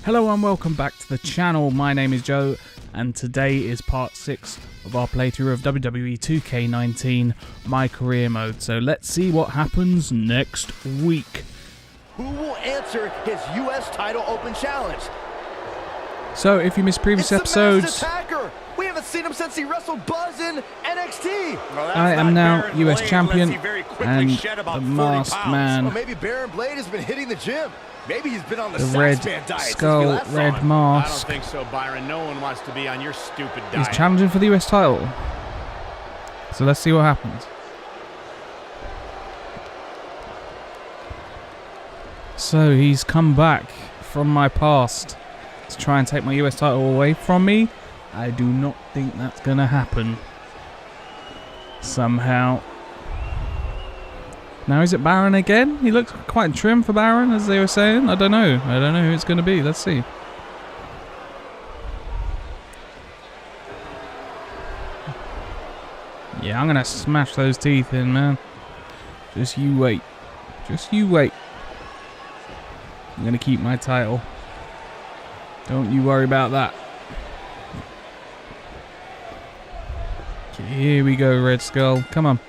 Hello and welcome back to the channel. My name is Joe and today is part 6 of our playthrough of WWE 2K19 My Career Mode. So let's see what happens next week. Who will answer his US title open challenge? So if you missed previous episodes, we haven't seen him since he wrestled BOYZ in NXT. Well, I am now US champion and the masked man. Well, maybe Baron Blade has been hitting the gym. Maybe he's been on the red skull, red mask. I don't think so, Byron. No one wants to be on your stupid diet. He's challenging for the US title. So let's see what happens. So he's come back from my past to try and take my US title away from me. I do not think that's going to happen. Somehow. Now is it Baron again? He looks quite trim for Baron, as they were saying. I don't know. I don't know who it's going to be. Let's see. Yeah, I'm going to smash those teeth in, man. Just you wait. Just you wait. I'm going to keep my title. Don't you worry about that. Okay, here we go, Red Skull. Come on.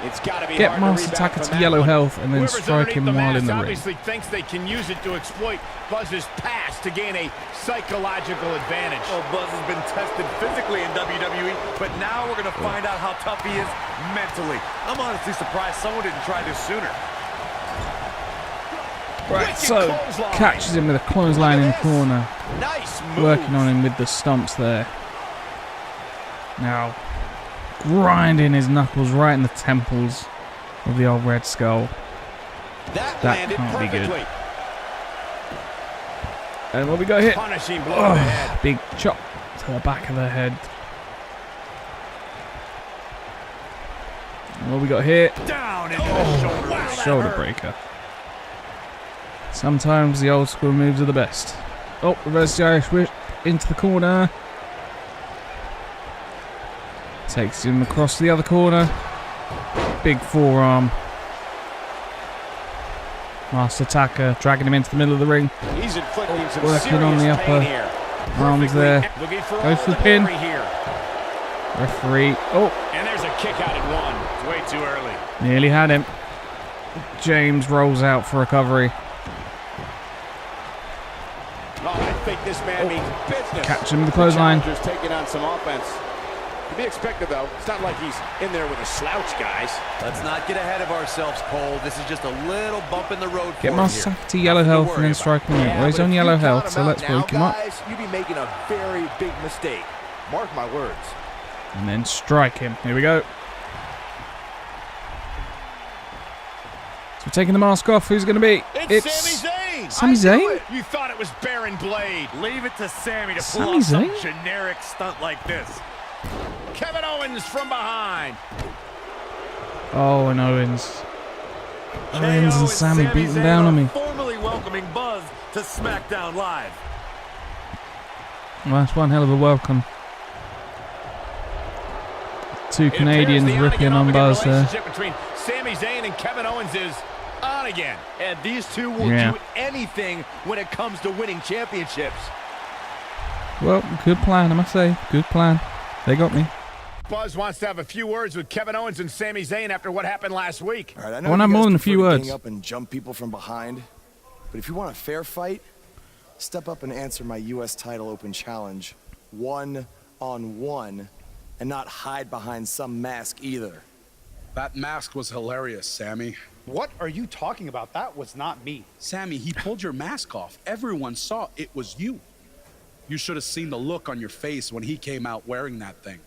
It's gotta be Get Master Attacker to yellow health and then strike him while in the ring. Obviously thinks they can use it to exploit BOYZ's past to gain a psychological advantage. Well, BOYZ has been tested physically in WWE, but now we're going to find out how tough he is mentally. I'm honestly surprised someone didn't try this sooner. Right, so catches him with a clothesline in the corner. Nice move. Working on him with the stumps there. Now, grinding his knuckles right in the temples of the old Red Skull. That can't be good. And what we got here? Punishing blow to the head. Big chop to the back of the head. And what we got here? Down into the shoulder. Wow, shoulder breaker. Sometimes the old school moves are the best. Oh, reverse the Irish whip into the corner. Takes him across the other corner. Big forearm. Master Attacker dragging him into the middle of the ring. He's inflicting some working on the upper arms there. Goes for the pin. Referee. Oh. And there's a kick out at one. It's way too early. Nearly had him. James rolls out for recovery. Oh, I think this man means business. Catch him with the clothesline. Taking on some offense. To be expected, though. It's not like he's in there with a slouch, guys. Let's not get ahead of ourselves, Cole. This is just a little bump in the road. Get Master Attacker to yellow health and then strike him out. Well, he's on yellow health, so let's wake him up. You'd be making a very big mistake. Mark my words. And then strike him. Here we go. So we're taking the mask off. Who's going to be? It's Sami Zayn. Sami Zayn? You thought it was Baron Blade. Leave it to Sammy to pull Sami off some Zayn? generic stunt like this. Kevin Owens from behind. Oh, and Owens. Owens and Sami beating down on me. Formally welcoming BOYZ to SmackDown Live. Well, that's one hell of a welcome. Two Canadians ripping on BOYZ there. The relationship between Sami Zayn and Kevin Owens is on again. And these two will do anything when it comes to winning championships. Well, good plan, I must say. Good plan. They got me. BOYZ wants to have a few words with Kevin Owens and Sami Zayn after what happened last week. All right, I know want more than a few words. Up and jump people from behind, but if you want a fair fight, step up and answer my U.S. title open challenge, 1-on-1, and not hide behind some mask either. That mask was hilarious, Sammy. What are you talking about? That was not me. Sammy, he pulled your mask off. Everyone saw it was you. You should have seen the look on your face when he came out wearing that thing.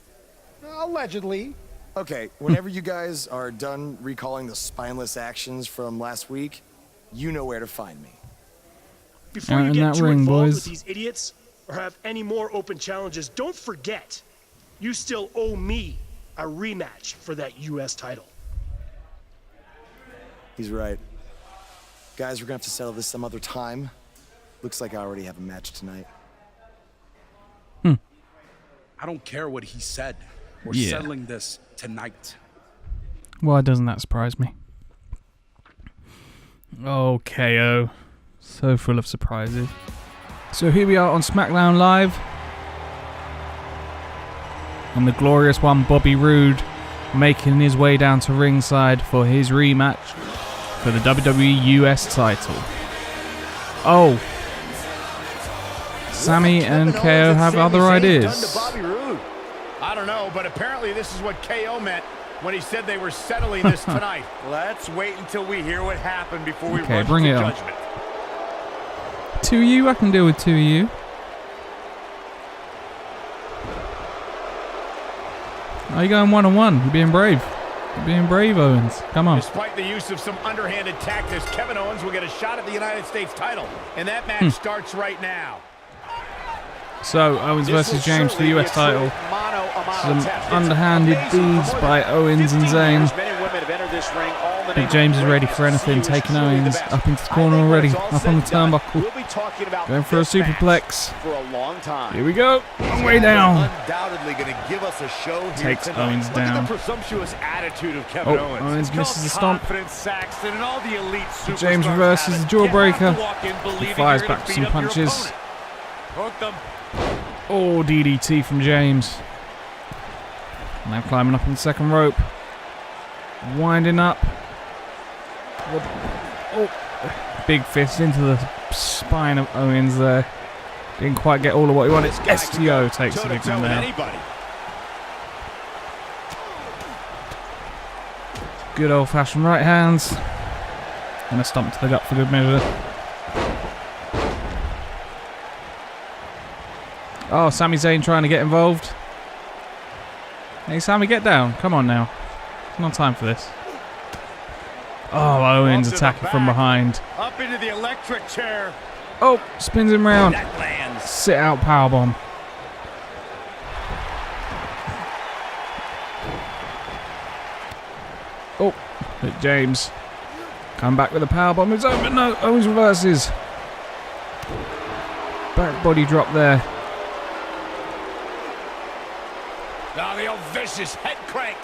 Allegedly. Okay, whenever you guys are done recalling the spineless actions from last week, you know where to find me. Before you get too involved with these idiots or have any more open challenges, don't forget, you still owe me a rematch for that U.S. title. He's right. Guys, we're gonna have to settle this some other time. Looks like I already have a match tonight. I don't care what he said. We're settling this tonight. Why doesn't that surprise me? Oh, KO. So full of surprises. So here we are on SmackDown Live. And the glorious one, Bobby Roode, making his way down to ringside for his rematch for the WWE US title. Oh. Sammy and KO have other ideas. I don't know, but apparently this is what KO meant when he said they were settling this tonight. Let's wait until we hear what happened before we Okay, rush bring to it on. judgment. 2U, I can deal with 2U. Oh, you're going one-on-one. You're being brave. You're being brave, Owens. Come on. Despite the use of some underhanded tactics, Kevin Owens will get a shot at the United States title. And that match starts right now. So, Owens versus James for the US title. Some underhanded deeds by Owens and Zayn. But James is ready for anything, taking Owens up into the corner already, up on the turnbuckle. Going for a superplex. Here we go, long way down. Takes Owens down. Owens misses the stomp. James reverses the jawbreaker. He fires back with some punches. Oh, DDT from James. Now climbing up on the second rope. Winding up. Oh, big fist into the spine of Owens there. Didn't quite get all of what he wanted. STO takes the big one now. Good old fashioned right hands. And a stomp to the gut for good measure. Oh, Sami Zayn trying to get involved. Hey, Sami, get down. Come on now. There's no time for this. Oh, Owens attacking from behind. Up into the electric chair. Oh, spins him round. That lands. Sit out powerbomb. Oh, but James. Come back with a powerbomb. It's over. No, Owens reverses. Back body drop there. Now the old vicious head crank.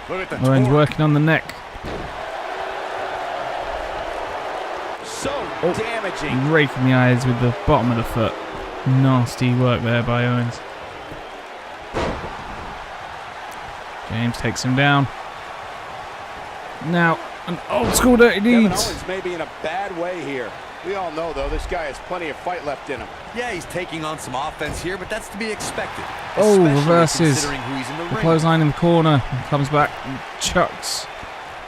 Look at the Owens torque. working on the neck. So damaging. Raking the eyes with the bottom of the foot. Nasty work there by Owens. James takes him down. Now, an old school dirty Kevin deeds. Owens may be in a bad way here. We all know, though, this guy has plenty of fight left in him. Yeah, he's taking on some offense here, but that's to be expected. Oh, especially reverses. considering who he's in the The ring. clothesline in the corner. Comes back and chucks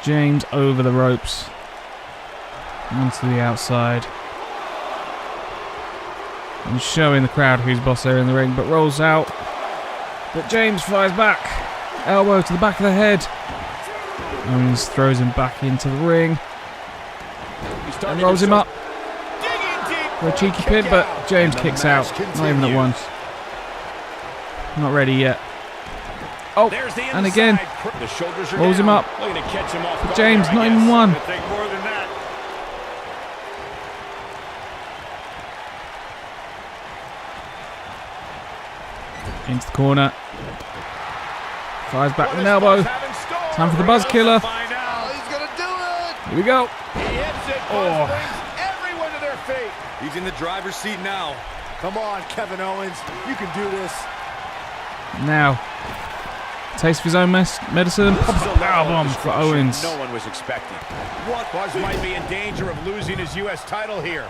James over the ropes. Onto the outside. And showing the crowd who's boss there in the ring, but rolls out. But James fires back. Elbow to the back of the head. Owens throws him back into the ring. And rolls him up for a cheeky pin, but James kicks out. Not even at once. Not ready yet. Oh, and again. The shoulders are Rolls him down. up. Looking to catch him off But guard James, here, I not even guess. one. It'll take more than that. Into the corner. Fires back with an elbow. Time for the Buzz Killer. He's gonna do it. Here we go. He hits it. Oh. Brings everyone to their feet. He's in the driver's seat now. Come on, Kevin Owens. You can do this. Now, taste of his own medicine. Pop a powerbomb for Owens. No one was expecting. What? Buzz might be in danger of losing his U.S. title here.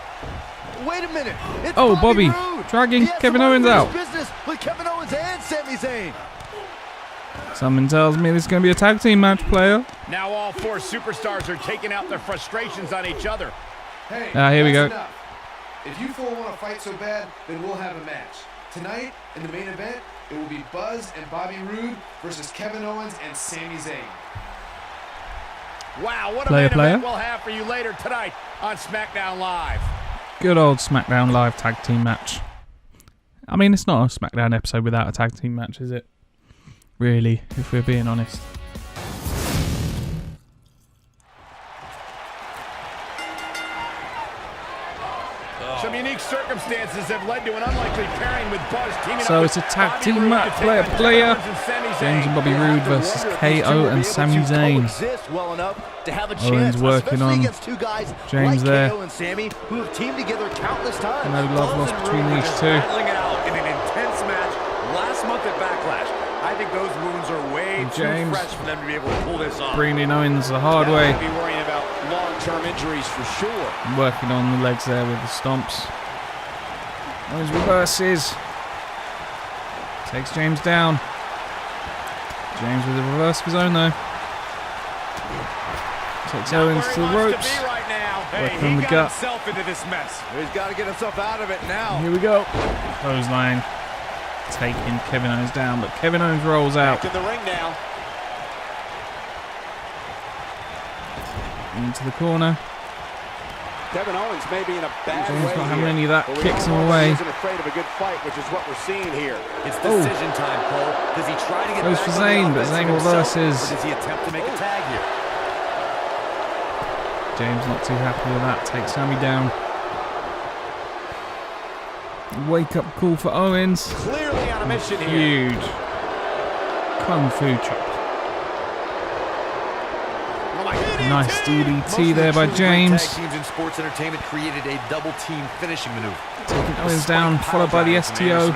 Wait a minute. It's Oh, Bobby Roode. dragging He has Kevin some Owens unfinished out. business with Kevin Owens and Sami Zayn. Someone tells me this is going to be a tag team match, player. Now all four superstars are taking out their frustrations on each other. Hey, Here we go. that's enough. If you four want to fight so bad, then we'll have a match. Tonight, in the main event, it will be Buzz and Bobby Roode versus Kevin Owens and Sami Zayn. Wow, what a Player, main event player. we'll have for you later tonight on SmackDown Live. Good old SmackDown Live tag team match. I mean, it's not a SmackDown episode without a tag team match, is it? Really, if we're being honest. Some unique circumstances have led to an unlikely pairing with Buzz teaming So up it's a with tag Bobby team Roode match, to take on player. Kevin Owens and Sami Zayn. James and Bobby Roode versus KO and Sami Zayn. Well enough to have a Owens chance, working on against two guys James like there. KO and Sami, who have teamed together countless times. No love Buzz lost and between Roode these just two. Battling it out in an intense match last month at Backlash. I think those wounds are way too James fresh for them to be able to pull this off. bringing in Owens the hard way. Be worrying about long-term injuries for sure. Working on the legs there with the stomps. Owens reverses. Takes James down. James with a reverse of his own though. Takes Owens to the ropes. Working on the gut. Himself into this mess. He's got to get himself out of it now. Here we go. Clothesline. Taking Kevin Owens down, but Kevin Owens rolls out. Back in the ring now. Into the corner. Kevin Owens may be in a bad James way not having here, any of that. but we Kicks all him know away. He isn't afraid of a good fight, which is what we're seeing here. It's decision time, Cole. Does he try to get Goes back for on the Zayn, but offensive Zayn himself, reverses. or does he attempt to make a tag here? James not too happy with that. Takes Sami down. Wake up call for Owens. Clearly on a mission here. Huge. Kung Fu chop. Nice DDT there by James. Tag teams in sports entertainment created a double team finishing maneuver. Taking Owens down, followed by the STO. The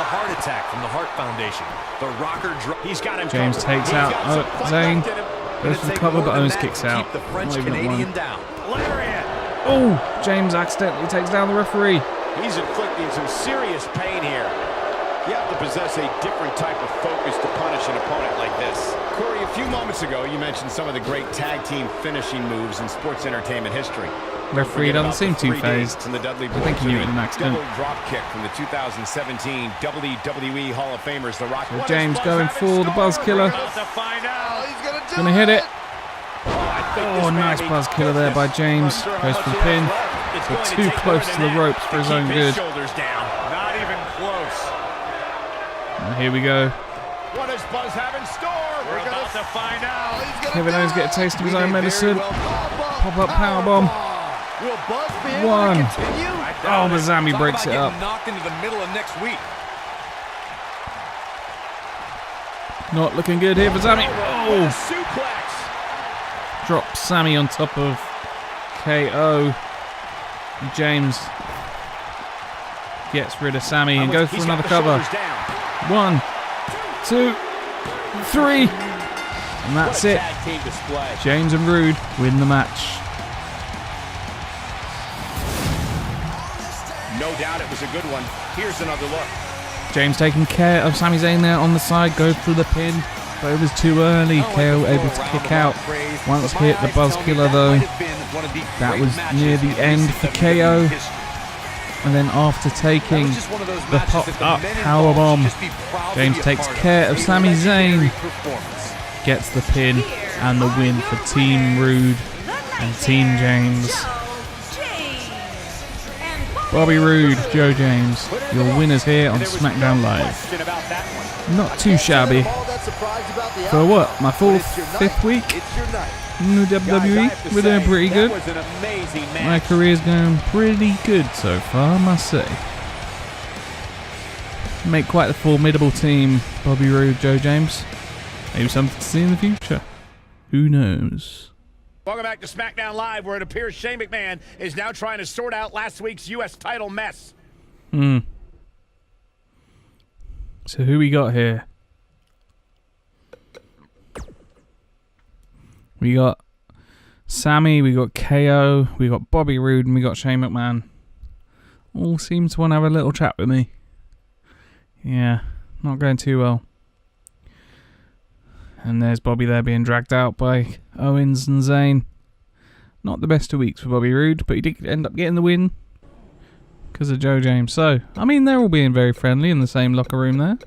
heart attack from the Heart Foundation. The rocker drop. He's got him James covered. takes He's out got some fight Zayn. left in him. Goes for the cover, but Owens kicks out. Keep the French Not even at Canadian one. down. Lariat. Oh, James accidentally takes down the referee. He's inflicting some serious pain here. You have to possess a different type of focus to punish an opponent like this. Corey, a few moments ago, you mentioned some of the great tag team finishing moves in sports entertainment history. Referee doesn't seem too phased. From the Dudley I think he knew it was an accident. Double drop kick from the 2017 WWE Hall of Famers, The Rock. So James going for the Buzz Killer. He's Gonna hit it. Oh, nice Buzz Killer there by James. Goes for the pin. So too close to the ropes for his own good. Shoulders down. Not even close. And here we go. What does Buzz have in store? We're about to find out. Kevin Owens get a taste of his own medicine. Pop up powerbomb. Will Buzz be able One. to continue? Oh, but Sami Talk breaks about it up. getting knocked into the middle of next week. Not looking good here for Sami. Oh, Suplex. drops Sami on top of KO. James gets rid of Sami and goes for He's got another the cover. shoulders down. 1, 2, 3. And that's What a it. tag team display. James and Roode win the match. No doubt it was a good one. Here's another look. James taking care of Sami Zayn there on the side, goes for the pin, but it was too early. KO able to kick out. Once hit the Buzz Killer though. That was near the end for KO. And then after taking the pop up powerbomb, James takes care of Sami Zayn, gets the pin and the win for Team Roode and Team James. Bobby Roode, Joe James, your winners here on SmackDown Live. Not too shabby. For what, my fifth week in the WWE? We're doing pretty good. My career's going pretty good so far, I must say. Make quite a formidable team, Bobby Roode, Joe James. Maybe something to see in the future. Who knows? Welcome back to SmackDown Live, where it appears Shane McMahon is now trying to sort out last week's U.S. title mess. So who we got here? We got Sami, we got KO, we got Bobby Roode, and we got Shane McMahon. All seem to want to have a little chat with me. Yeah, not going too well. And there's Bobby there being dragged out by Owens and Zayn. Not the best of weeks for Bobby Roode, but he did end up getting the win because of Joe James. So, I mean, they're all being very friendly in the same locker room there.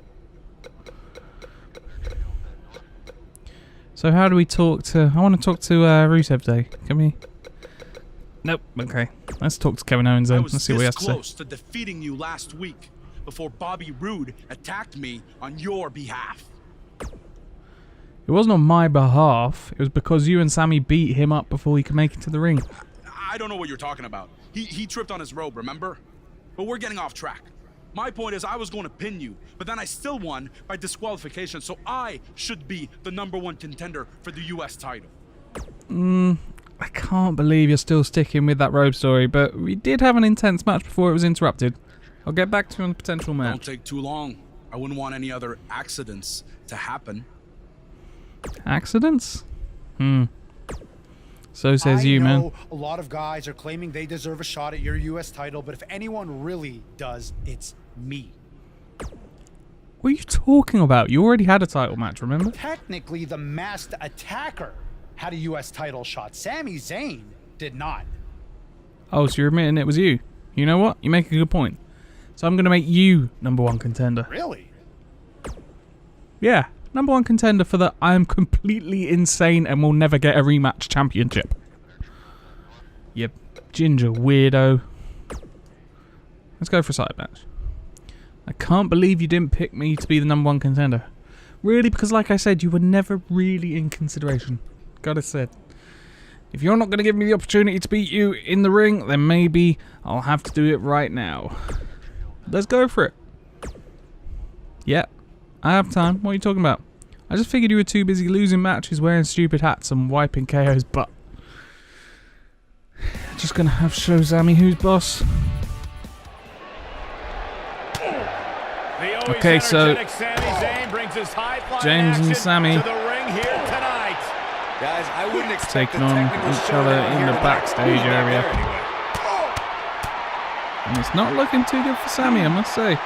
So how do we talk to... I want to talk to Rusev Day. Can we... Nope. Okay. Let's talk to Kevin Owens then. Let's see what he has to say. I was this close to defeating you last week before Bobby Roode attacked me on your behalf. It wasn't on my behalf. It was because you and Sami beat him up before he could make it to the ring. I I don't know what you're talking about. He tripped on his robe, remember? But we're getting off track. My point is I was going to pin you, but then I still won by disqualification, so I should be the #1 contender for the US title. I can't believe you're still sticking with that robe story, but we did have an intense match before it was interrupted. I'll get back to you on the potential match. Don't take too long. I wouldn't want any other accidents to happen. Accidents? So says you, man. I know a lot of guys are claiming they deserve a shot at your US title, but if anyone really does, it's me. What are you talking about? You already had a title match, remember? Technically, the masked attacker had a US title shot. Sami Zayn did not. Oh, so you're admitting it was you? You know what? You make a good point. So I'm going to make you #1 contender. Really? Yeah, #1 contender for the I'm completely insane and will never get a rematch championship. You ginger weirdo. Let's go for a side match. I can't believe you didn't pick me to be the #1 contender. Really, because like I said, you were never really in consideration. Gotta say. If you're not going to give me the opportunity to beat you in the ring, then maybe I'll have to do it right now. Let's go for it. Yeah, I have time. What are you talking about? I just figured you were too busy losing matches, wearing stupid hats and wiping KO's butt. Just going to have to show Sami who's boss. Okay, so James and Sami Guys, I wouldn't expect taking on each other in the backstage area. And it's not looking too good for Sami, I must say.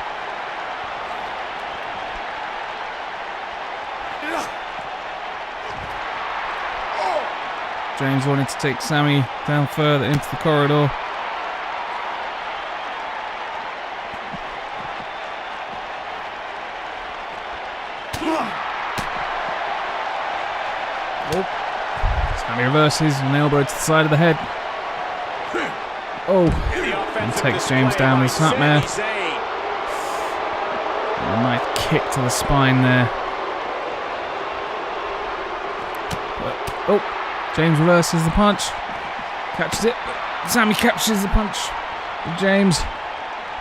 James wanted to take Sami down further into the corridor. Sami reverses, an elbow to the side of the head. Oh, and takes James down with a snapmare. And a nice kick to the spine there. But, oh, James reverses the punch. Catches it. Sami captures the punch. James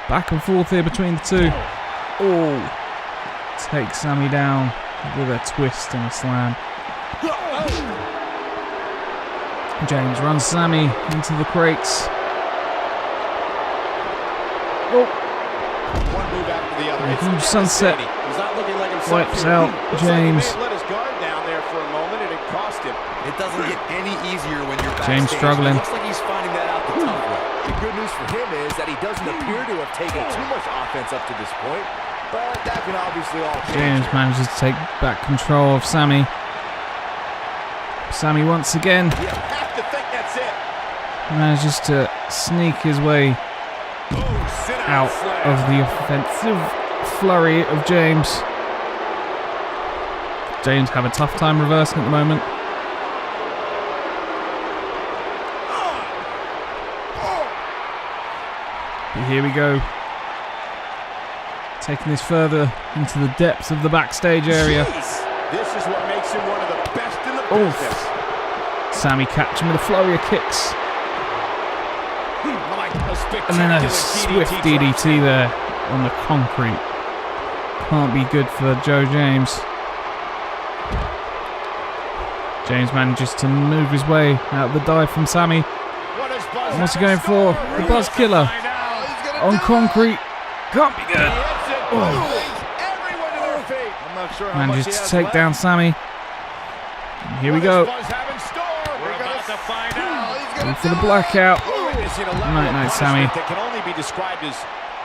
back and forth here between the two. Oh, takes Sami down with a twist and a slam. James runs Sami into the crates. Oh. One move after the other. Here comes Sunset. He's not looking like himself. Wipes out James. Like he may have let his guard down there for a moment, and it cost him. It doesn't get any easier when you're backstage. James struggling. It looks like he's finding that out the tough way. The good news for him is that he doesn't appear to have taken too much offense up to this point, but that can obviously all change. James manages to take back control of Sami. Sami once again manages to sneak his way out of the offensive flurry of James. James have a tough time reversing at the moment. But here we go. Taking this further into the depths of the backstage area. This is what makes him one of the best in the business. Sami catching with a flurry of kicks. And then a swift DDT there on the concrete. Can't be good for Joe James. James manages to move his way out of the dive from Sami. And what's he going for? The Buzz Killer on concrete. Can't be good. Manages to take down Sami. And here we go. Going for the blackout. Night, Sami. That can only be described as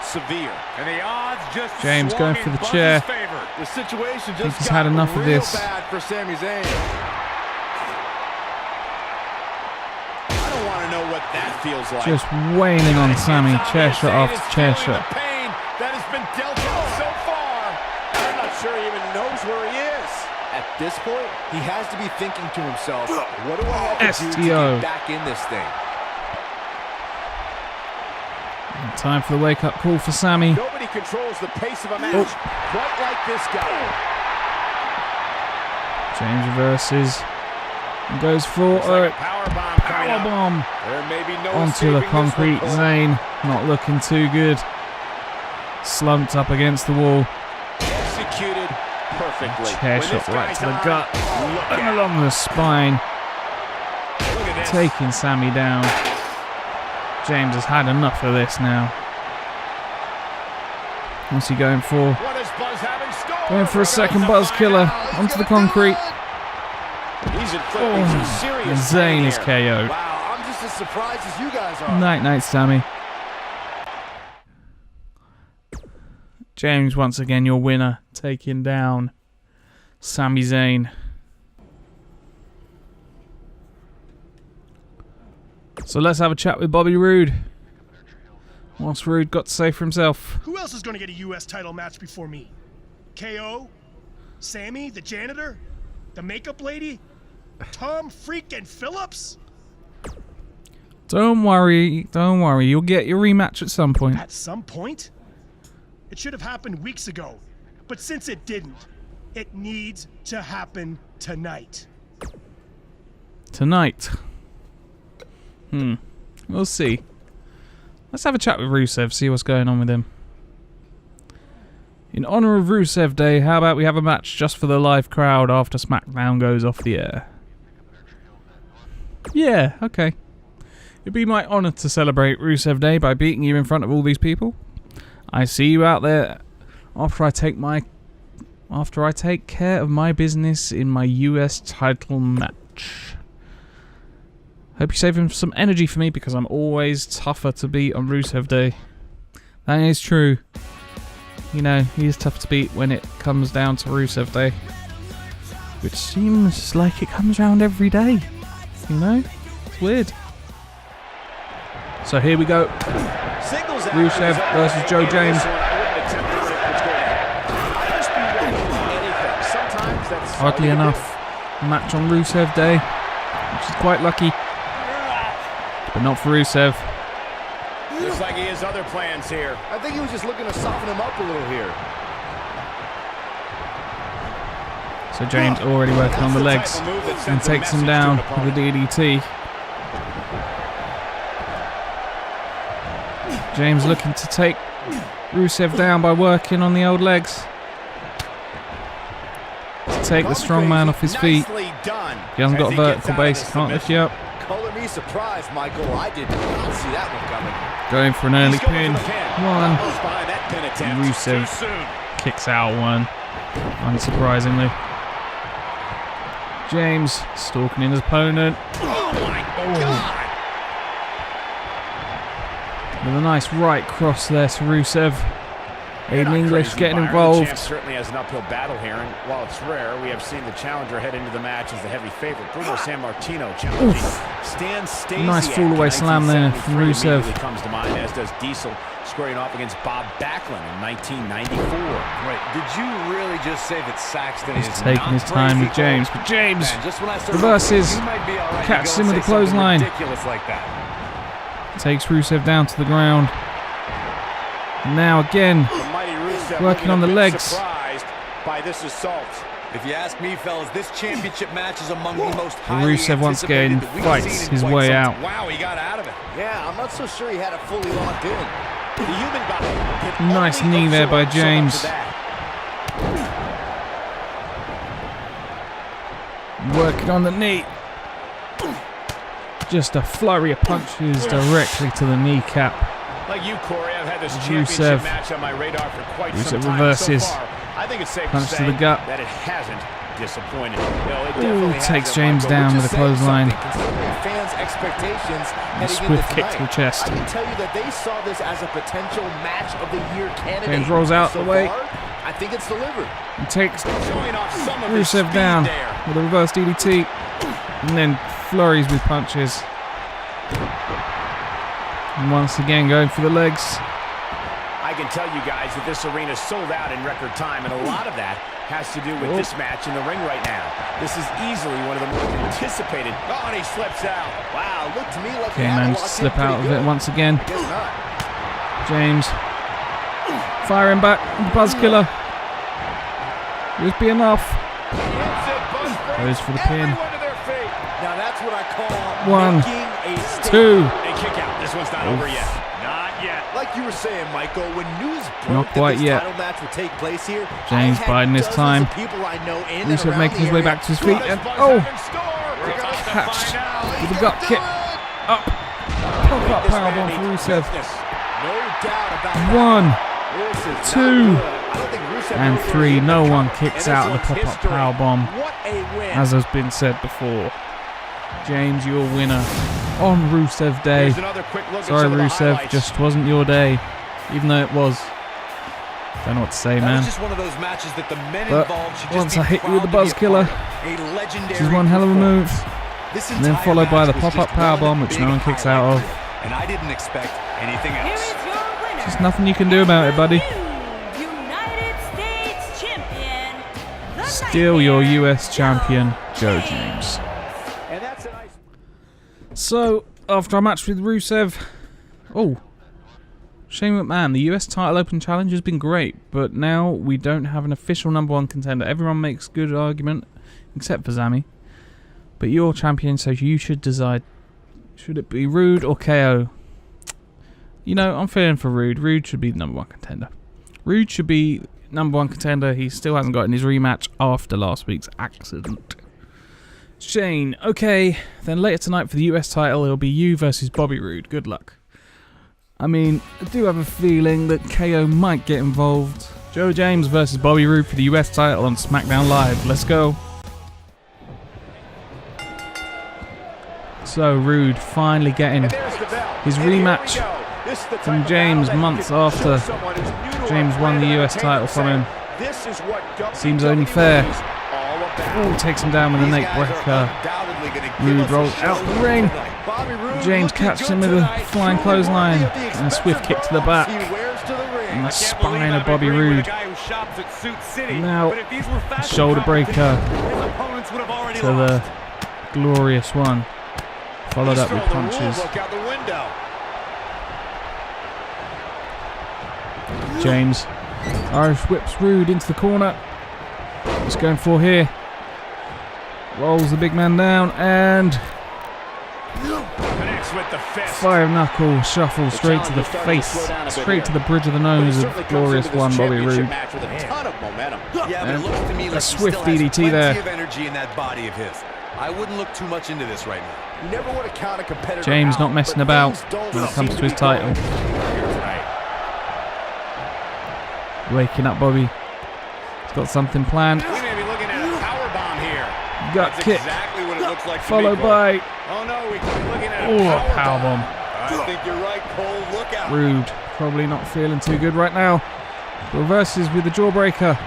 severe. And the odds just James going for the chair. The situation I think just he's had enough of this. bad for Sami Zayn. I don't want to know what that feels like. Just wailing on Sami. Chair shot after chair shot. The pain that has been dealt out so far. I'm not sure he even knows where he is. At this point, he has to be thinking to himself, what do I have to do to get back in this thing? And time for the wake-up call for Sami. Nobody controls the pace of a match quite like this guy. James reverses. And goes for a power bomb onto the concrete. Zayn not looking too good. Slumped up against the wall. Executed perfectly. Chair shot right to the gut and along the spine. Taking Sammy down. James has had enough of this now. What's he going for? Going for a second Buzz killer onto the concrete. And Zayn is KO'd. Wow, I'm just as surprised as you guys are. Night, Sammy. James, once again, your winner, taking down Sami Zayn. So let's have a chat with Bobby Roode. What's Roode got to say for himself? Who else is going to get a U.S. title match before me? KO? Sammy, the janitor? The makeup lady? Tom freaking Phillips? Don't worry, you'll get your rematch at some point. At some point? It should have happened weeks ago. But since it didn't, it needs to happen tonight. Tonight? We'll see. Let's have a chat with Rusev, see what's going on with him. In honor of Rusev Day, how about we have a match just for the live crowd after SmackDown goes off the air? Yeah, okay. It'd be my honor to celebrate Rusev Day by beating you in front of all these people. I see you out there after I take care of my business in my US title match. Hope you save him some energy for me because I'm always tougher to beat on Rusev Day. That is true. You know, he is tough to beat when it comes down to Rusev Day. Which seems like it comes around every day. You know? It's weird. So here we go. Rusev versus Joe James. Oddly enough, a match on Rusev Day, which is quite lucky. But not for Rusev. Looks like he has other plans here. I think he was just looking to soften him up a little here. So James already working on the legs and takes him down with a DDT. James looking to take Rusev down by working on the old legs. To take the strong man off his feet. He hasn't got a vertical base, he can't lift you up. Color me surprised, Michael. I did not see that one coming. Going for an early pin. One. Rusev kicks out one. Unsurprisingly. James stalking in his opponent. Oh my God! With a nice right cross there to Rusev. Aiden English getting involved. The champ certainly has an uphill battle here, and while it's rare, we have seen the challenger head into the match as the heavy favorite. Bruno Sammartino challenging Stan Stasiak. Nice fall-away slam there from Rusev. Comes to mind, as does Diesel squaring off against Bob Backlund in 1994. Right? Did you really just say that Saxton is taking his time with James? But James reverses, catches him with a clothesline. Like that. Takes Rusev down to the ground. Now again, working on the legs. By this assault. If you ask me, fellas, this championship match is among the most highly Rusev once again fights his way out. Wow, he got out of it. Yeah, I'm not so sure he had it fully locked in. The human body. Nice knee there by James. Working on the knee. Just a flurry of punches directly to the kneecap. Like you, Corey, I've had this Rusev. championship match on my radar for quite some time reverses. so far. I think it's safe Punch to to say the gut. that it hasn't disappointed. No, it Ooh, definitely takes hasn't, James Michael. down with a clothesline. Fans' expectations A swift kick to the chest. I can tell you that they saw this as a potential match of the year candidate. James rolls out so the way. far, I think it's delivered. He takes Showing off some of his Rusev speed down there. with a reverse DDT. And then flurries with punches. And once again going for the legs. I can tell you guys that this arena sold out in record time, and a lot of that has to do with this match in the ring right now. This is easily one of the more anticipated. Oh, and he slips out. Wow, looked to me like Okay, managed to slip out of it once again. I guess not. James firing back. Buzz killer. Will this be enough? Goes for the pin. 1, 2. And kick out. This one's not over yet. Not yet. Like you were saying, Michael, when news Not broke quite that this yet. title match would take place here, James I had biding his dozens time. of people I know in and Rusev around making the his way area. back to his feet, and catched with a gut kick. Up. Pop-up powerbomb for Rusev. No doubt about that. 1, This is 2, not good. I don't think Rusev and knows 3. where No he's one at. kicks And out of the this one's pop-up history. powerbomb, What a win. as has been said before. James, your winner on Rusev Day. Here's another quick look at Sorry, some of the Rusev, highlights. just wasn't your day, even though it was. Don't know what to say, That man. was just one of those matches that the men But involved should once just I be hit you with the proud Buzz to be a Killer, part of. A legendary this is one hell of a performance. move. This And then entire followed by the match was pop-up just one powerbomb, which big no one kicks out highlight of. reel, and I didn't expect anything else. There's nothing you can do about it, buddy. United States champion, the Still your Nightmare, US champion, Joe James. And that's a nice. So, after our match with Rusev, Shane McMahon, the US title open challenge has been great, but now we don't have an official #1 contender. Everyone makes good argument, except for Zami. But you're champion, so you should decide, should it be Rude or KO? You know, I'm feeling for Rude. Rude should be the #1 contender. Rude should be #1 contender. He still hasn't gotten his rematch after last week's accident. Shane, okay, then later tonight for the US title, it'll be you versus Bobby Roode. Good luck. I mean, I do have a feeling that KO might get involved. Joe James versus Bobby Roode for the US title on SmackDown Live. Let's go. So, Roode finally getting his rematch from James months after James won the US title from him. Seems only fair. Takes him down with a neck breaker. Roode rolls out the ring. James catches him with a flying clothesline and a swift kick to the back. And the spine of Bobby Roode. Now, shoulder breaker to the glorious one. Followed up with punches. James Irish whips Roode into the corner. What's going for here? Rolls the big man down and five knuckle shuffle straight to the face, straight to the bridge of the nose of the glorious one, Bobby Roode. And a swift DDT there. I wouldn't look too much into this right now. You never want to count a competitor James out, not messing but about things don't when it comes seem to his be title. Waking up Bobby. He's got something planned. We may be looking at a power bomb here. Gut That's kick. exactly what it looks like to Followed me, Cole. by Oh no, we could be looking at a power bomb. I think you're right, Cole. Look out. Roode probably not feeling too good right now. Reverses with the jawbreaker.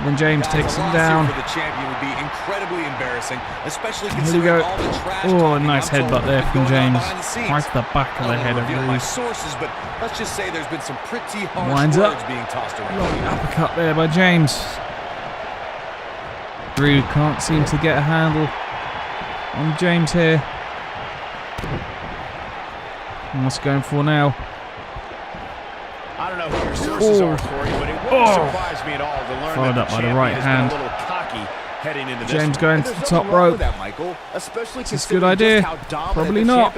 Then James takes him down. For the champion would be incredibly embarrassing, especially Here we considering go. all the trash Oh, a talking nice I'm told headbutt there has from been going on James. behind the scenes. Right to the back of the I head don't of reveal my Roode. sources, but let's just say there's been some pretty harsh Winds words up. being tossed around. Long uppercut there by James. Roode can't seem to get a handle on James here. And what's he going for now? I don't know who your sources are, Corey, but it wouldn't surprise me at all to learn Followed that up the by the champion right has hand. been a little cocky heading into this James one. going to the top rope. Is this a good idea? Probably not.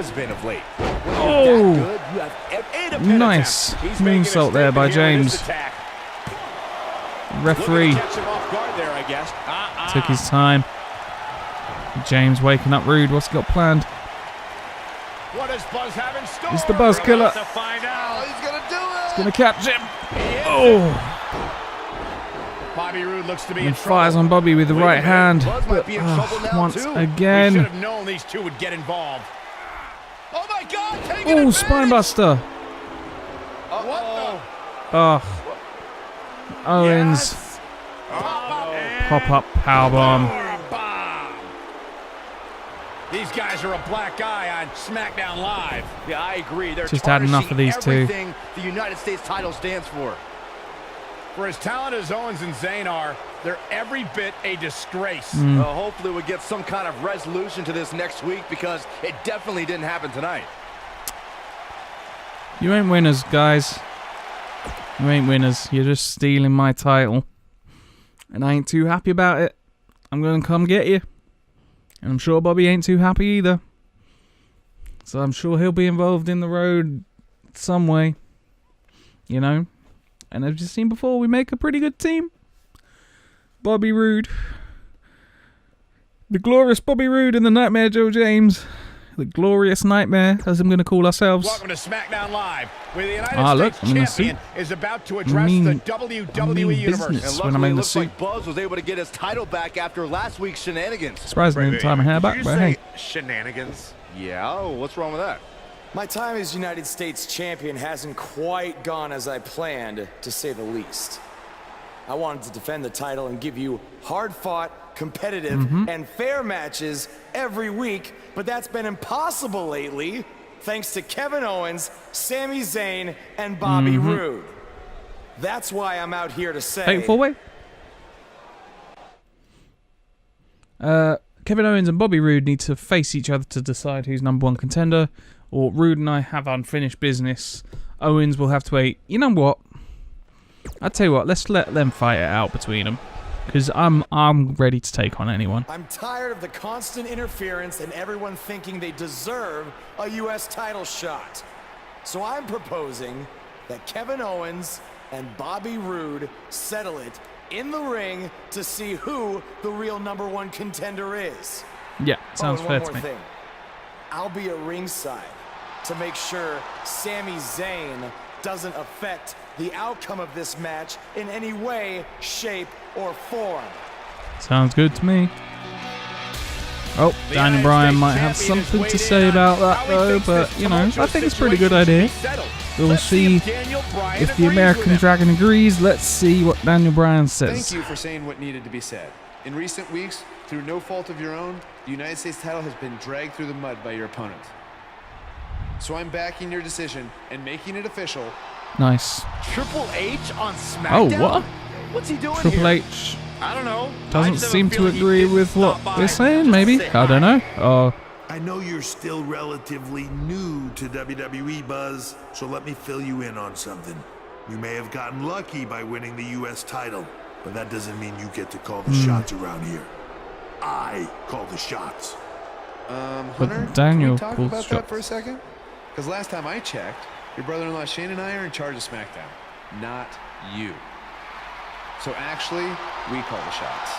Oh, nice moonsault there by James. Referee took his time. James waking up Roode. What's he got planned? What does Buzz have in store? It's the Buzz Killer. To find out. He's gonna do it. He's gonna catch him. Oh, Bobby Roode looks to be in and trouble. fires on Bobby with the Wait a right minute, hand. Buzz might But be in trouble now, once too. We should again. have known these two would get involved. Oh my God! Taking Oh, advantage. spinebuster. What Oh, Owens. Pop up powerbomb. bomb! These guys are a black eye on SmackDown Live. Yeah, I agree. They're Just had enough of these two. everything the United States title stands for. For as talented as Owens and Zayn are, they're every bit a disgrace. Hopefully we get some kind of resolution to this next week because it definitely didn't happen tonight. You ain't winners, guys. You ain't winners. You're just stealing my title. And I ain't too happy about it. I'm going to come get you. And I'm sure Bobby ain't too happy either. So I'm sure he'll be involved in the road some way. You know? And as you've seen before, we make a pretty good team. Bobby Roode. The glorious Bobby Roode and the Nightmare Joe James. The glorious Nightmare, as I'm going to call ourselves. Welcome to SmackDown Live, where the United States Champion is about to address the WWE Universe. And luckily, it looks like BOYZ was able to get his title back after last week's shenanigans. Surprisingly, didn't tie my hair back, but hey. Shenanigans? Yeah, what's wrong with that? My time as United States Champion hasn't quite gone as I planned, to say the least. I wanted to defend the title and give you hard-fought, competitive, and fair matches every week, but that's been impossible lately, thanks to Kevin Owens, Sami Zayn, and Bobby Roode. That's why I'm out here to say... Fatal four-way? Kevin Owens and Bobby Roode need to face each other to decide who's number one contender, or Roode and I have unfinished business. Owens will have to wait. You know what? I'll tell you what, let's let them fight it out between them. Because I'm ready to take on anyone. I'm tired of the constant interference and everyone thinking they deserve a U.S. title shot. So I'm proposing that Kevin Owens and Bobby Roode settle it in the ring to see who the real number one contender is. Yeah, sounds fair to me. Thing. I'll be at ringside to make sure Sami Zayn doesn't affect the outcome of this match in any way, shape, or form. Sounds good to me. Oh, Daniel Bryan might have something to say about that though, but you know, I think it's a pretty good idea. We'll see if the American Dragon agrees. Let's see what Daniel Bryan says. Thank you for saying what needed to be said. In recent weeks, through no fault of your own, the United States title has been dragged through the mud by your opponent. So I'm backing your decision and making it official. Nice. Triple H on SmackDown? Oh, what? What's he doing Triple here? H I don't know. doesn't seem to agree with what we're saying, maybe? I don't know. I know you're still relatively new to WWE, Buzz, so let me fill you in on something. You may have gotten lucky by winning the U.S. title, but that doesn't mean you get to call the shots around here. I call the shots. Hunter, Daniel can we talk calls about shots. that for a second? Because last time I checked, your brother-in-law Shane and I are in charge of SmackDown, not you. So actually, we call the shots.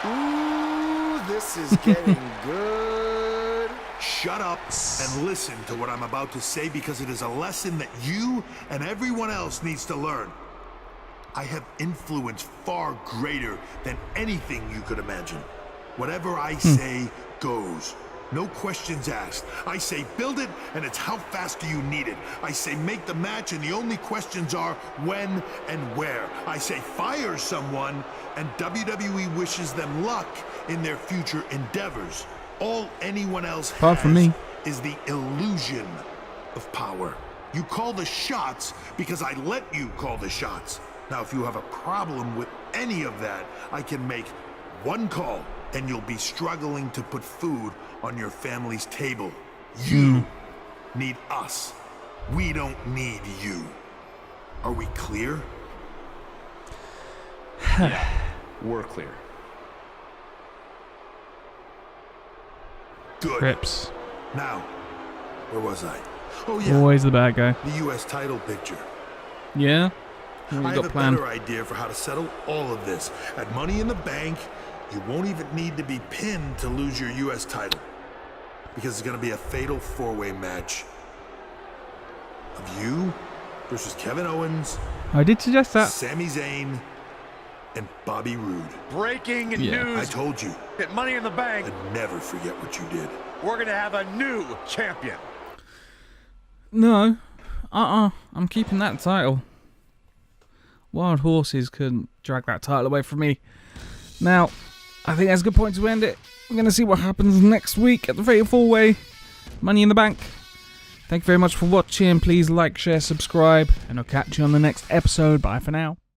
Ooh, this is getting good. Shut up and listen to what I'm about to say, because it is a lesson that you and everyone else needs to learn. I have influence far greater than anything you could imagine. Whatever I say goes. No questions asked. I say build it, and it's how fast do you need it. I say make the match, and the only questions are when and where. I say fire someone, and WWE wishes them luck in their future endeavors. All anyone else has is the illusion of power. You call the shots because I let you call the shots. Now, if you have a problem with any of that, I can make one call, and you'll be struggling to put food on your family's table. You need us. We don't need you. Are we clear? Yeah, we're clear. Good. Crips. Now, where was I? Oh yeah. Always the bad guy. The U.S. title picture. Yeah? What I you have got a planned? better idea for how to settle all of this. At Money in the Bank, you won't even need to be pinned to lose your U.S. title. Because it's going to be a fatal four-way match of you versus Kevin Owens. I did suggest that. Sami Zayn and Bobby Roode. Breaking news. I told you. At Money in the Bank, I'd never forget what you did. we're going to have a new champion. No. I'm keeping that title. Wild horses couldn't drag that title away from me. Now, I think that's a good point to end it. We're going to see what happens next week at the Fatal 4-Way. Money in the Bank. Thank you very much for watching. Please like, share, subscribe, and I'll catch you on the next episode. Bye for now.